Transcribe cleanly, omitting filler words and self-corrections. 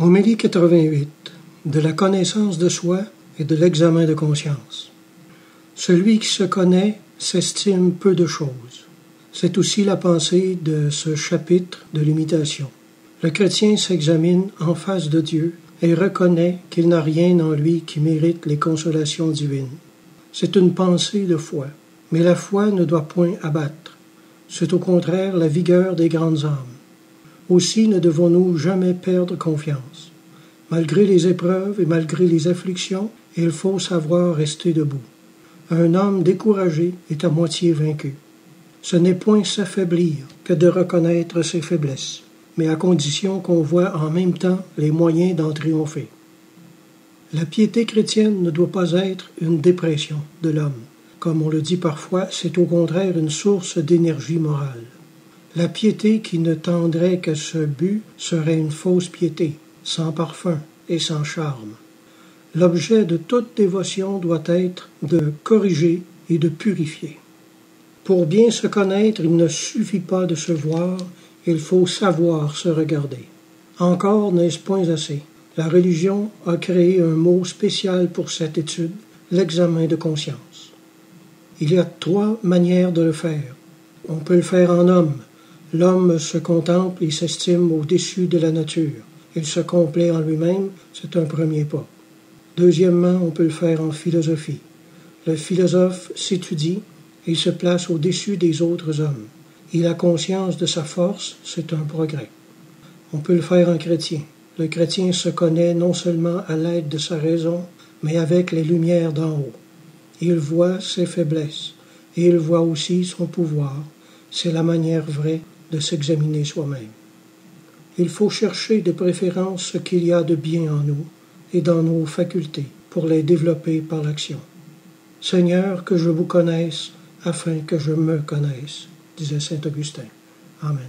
Homélie 88. De la connaissance de soi et de l'examen de conscience. Celui qui se connaît s'estime peu de choses. C'est aussi la pensée de ce chapitre de l'imitation. Le chrétien s'examine en face de Dieu et reconnaît qu'il n'a rien en lui qui mérite les consolations divines. C'est une pensée de foi, mais la foi ne doit point abattre. C'est au contraire la vigueur des grandes âmes. Aussi ne devons-nous jamais perdre confiance. Malgré les épreuves et malgré les afflictions, il faut savoir rester debout. Un homme découragé est à moitié vaincu. Ce n'est point s'affaiblir que de reconnaître ses faiblesses, mais à condition qu'on voit en même temps les moyens d'en triompher. La piété chrétienne ne doit pas être une dépression de l'homme. Comme on le dit parfois, c'est au contraire une source d'énergie morale. La piété qui ne tendrait qu'à ce but serait une fausse piété, sans parfum et sans charme. L'objet de toute dévotion doit être de corriger et de purifier. Pour bien se connaître, il ne suffit pas de se voir, il faut savoir se regarder. Encore n'est-ce point assez. La religion a créé un mot spécial pour cette étude, l'examen de conscience. Il y a 3 manières de le faire. On peut le faire en homme. L'homme se contemple et s'estime au-dessus de la nature. Il se complaît en lui-même, c'est un premier pas. Deuxièmement, on peut le faire en philosophie. Le philosophe s'étudie et se place au-dessus des autres hommes. Il a conscience de sa force, c'est un progrès. On peut le faire en chrétien. Le chrétien se connaît non seulement à l'aide de sa raison, mais avec les lumières d'en haut. Il voit ses faiblesses et il voit aussi son pouvoir. C'est la manière vraie de s'examiner soi-même. Il faut chercher de préférence ce qu'il y a de bien en nous et dans nos facultés pour les développer par l'action. Seigneur, que je vous connaisse afin que je me connaisse, disait saint Augustin. Amen.